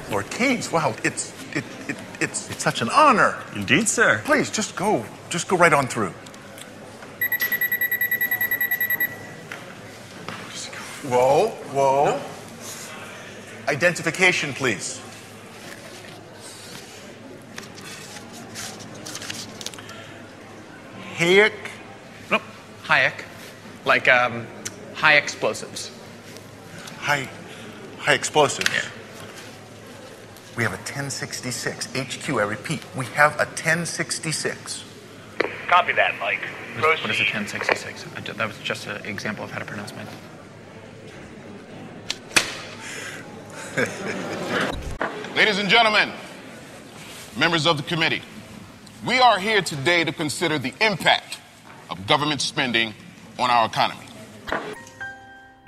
Lord Keynes. Wow, it's such an honor. Indeed, sir. Please, just go right on through. Whoa. No. Identification, please. Hayek? Nope. Hayek. Like, high explosives. High explosives? Yeah. We have a 1066. HQ, I repeat, we have a 1066. Copy that, Mike. What is a 1066? That was just an example of how to pronounce my name. Ladies and gentlemen, members of the committee, we are here today to consider the impact of government spending on our economy.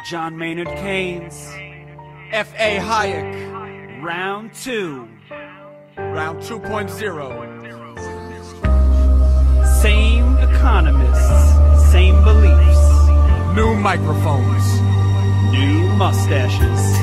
John Maynard Keynes, F.A. Hayek, round 2. Round 2.0. Same economists, same beliefs. New microphones, new mustaches.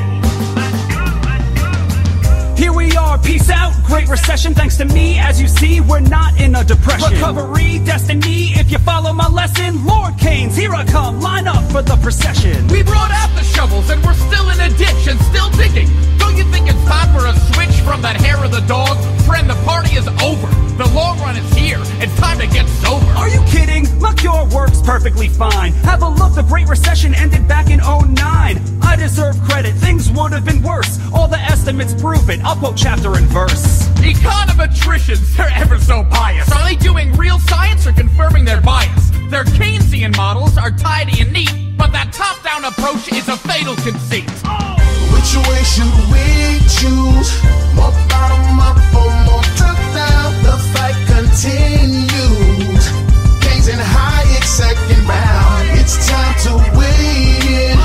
Here we are, peace out, Great Recession. Thanks to me, as you see, we're not in a depression. Recovery, destiny, if you follow my lesson. Lord Keynes, here I come, line up for the procession. We brought out the shovels and we're still in a ditch and still digging. Don't you think it's time for a switch from that hair of the dog? Friend, the party is over. The long run is here. It's time to get sober. Are you kidding? My cure works perfectly fine. Have a look, the Great Recession ended back in '09. I deserve credit, things would have been worse. All the estimates prove it, I'll quote chapter and verse. Econometricians, they're ever so biased. Are they doing real science or confirming their bias? Their Keynesian models are tidy and neat, but that top-down approach is a fatal conceit. Which way should we choose? More bottom up or more top down? The fight continues. Keynes and Hayek second round. It's time to win.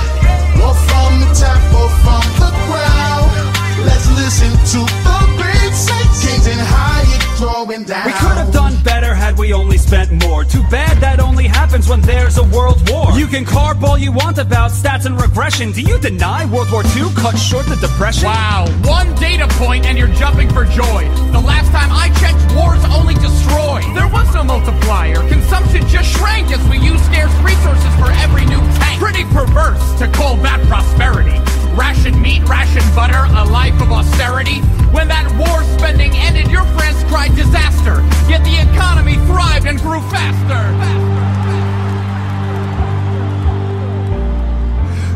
More from the top or from the ground. Let's listen to the great sights. Keynes and Hayek throwing down. We could have done better had we only spent more. Too bad that only happens when there's a world war. You can carp all you want about stats and regression. Do you deny World War II cut short the Depression? Wow, one data point and you're jumping for joy. The last time I checked, wars only destroy. There was no multiplier. Consumption just shrank as we used scarce resources for every new tank. Pretty perverse to call that prosperity. Ration meat, ration butter, a life of austerity. When that war spending ended, your friends cried disaster. Yet the economy thrived and grew faster.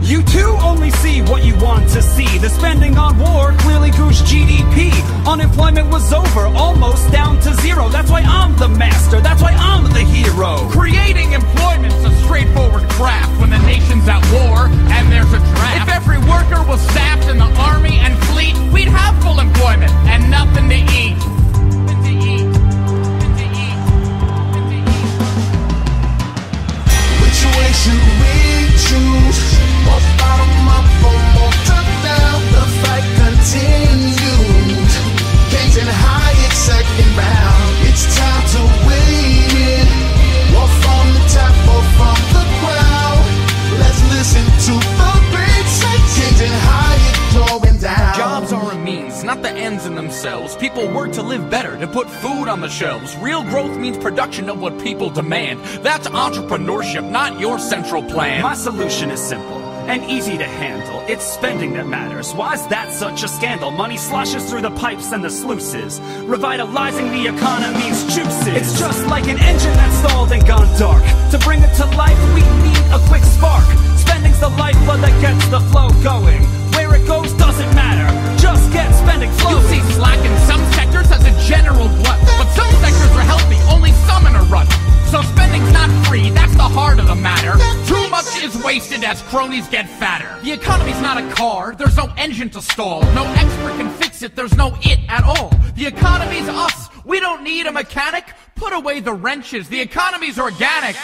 You too only see what you want to see. The spending on war clearly goosed GDP. Unemployment was over, almost down to zero. That's why I'm the master, that's why I'm the hero. Creating employment's a straightforward craft when the nation's at war and there's a draft. If every worker was staffed in the army and fleet, we'd have full employment and nothing to eat. Which way should we choose? More bottom up or more top down? The fight continues. Keynes and Hayek second round. It's time to win. More from the top or from the ground. Let's listen to the great sights. Keynes and Hayek throwing down. Jobs are a means, not the ends in themselves. People work to live better, to put food on the shelves. Real growth means production of what people demand. That's entrepreneurship, not your central plan. My solution is simple and easy to handle. It's spending that matters. Why's that such a scandal? Money sloshes through the pipes and the sluices, revitalizing the economy's juices. It's just like an engine that's stalled and gone dark. To bring it to life, we need a quick spark. Spending's the lifeblood that gets the flow going. Where it goes doesn't matter, just get spending flowing. You see slack in some sectors as a general glut, but some sectors are healthy, only some in a rut. So spending's not free, that's the heart of the matter. Too much is wasted as cronies get fatter. The economy's not a car, there's no engine to stall. No expert can fix it, there's no it at all. The economy's us, we don't need a mechanic. Put away the wrenches, the economy's organic.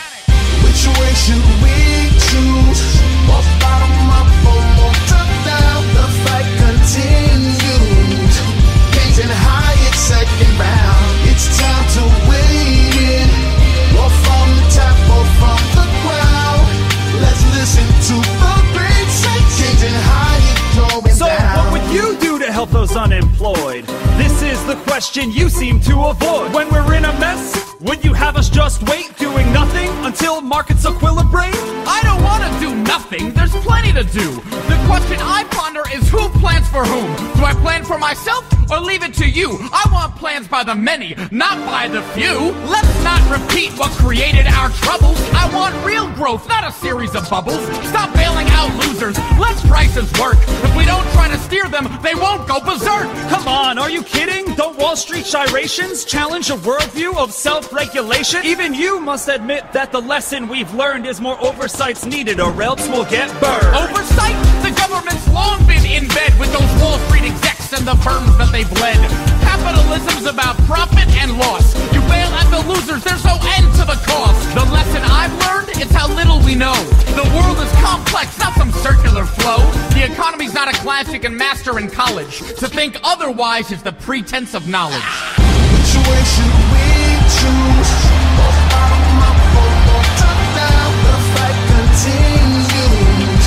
Which way should we choose? More bottom up or more top down? The fight continues. Keynes and Hayek second round. It's time to win. More from the top or from the ground. Let's listen to the great sights. Keynes and Hayek throwing down. So what would you do to help help those unemployed? This is the question you seem to avoid. When we're in a mess, would you have us just wait, doing nothing until markets equilibrate? I don't want to do nothing, there's plenty to do. The question I ponder is who plans for whom? Do I plan for myself or leave it to you? I want plans by the many, not by the few. Let's not repeat what created our troubles. I want real growth, not a series of bubbles. Stop bailing out losers, let prices work. If we don't try to steer them, they won't go berserk. Come on, are you kidding? Don't Wall Street gyrations challenge a worldview of self-regulation? Even you must admit that the lesson we've learned is more oversight's needed, or else we'll get burned. Oversight? The government's long been in bed with those Wall Street execs and the firms that they've led. Capitalism's about profit and loss. You bail at the losers, there's no end to the cost. The lesson I've learned is how little we know. The world is complex, not some circular flow. The economy's not a class you can master in college. To think otherwise is the pretense of knowledge. Which way should we choose? More bottom up or more top down? The fight continues.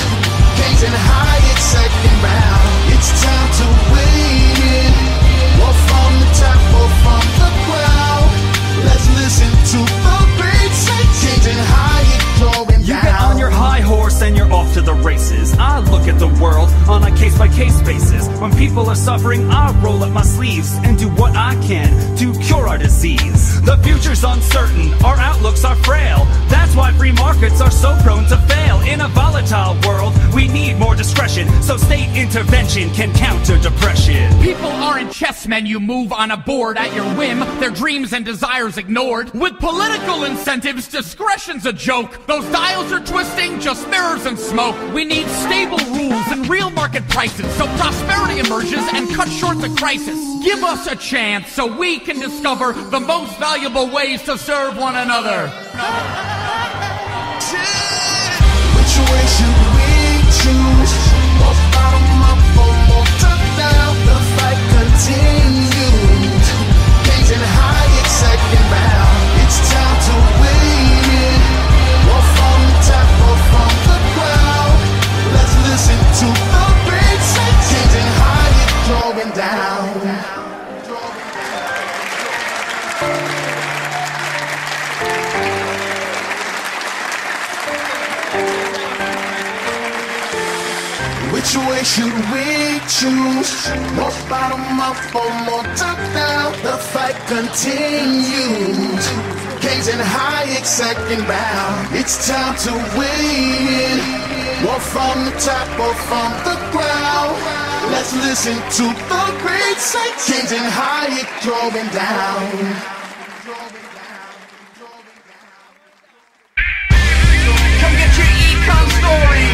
Keynes and Hayek second round. It's time to weigh in. Or from the top or from the ground. Let's listen to the great say. Keynes and Hayek going You down. get on your high horse and you're off to the races. I look at the world on a case-by-case basis. When people are suffering, I roll up my sleeves and do what I can to cure our disease. The future's uncertain, our outlooks are frail. That's why free markets are so prone to fail. In a volatile world, we need more discretion, so state intervention can counter depression. People aren't chessmen you move on a board at your whim, their dreams and desires ignored. With political incentives, discretion's a joke. Those dials are twisting, just mirrors and smoke. We need stable rules and real market prices, so prosperity emerges and cuts short the crisis. Give us a chance so we can discover the most valuable ways to serve one another. Which way should we choose? More bottom up or more top down? The fight continues. Keynes and Hayek second round. It's time to weigh in. Or from the top or from the ground. Let's listen to the great say. Keynes and Hayek going down. Which way should we choose? More bottom up or more top down? The fight continues. Keynes and Hayek second round. It's time to win. More from the top or from the ground. Let's listen to the great say. Keynes and Hayek going down. Come get your econ story.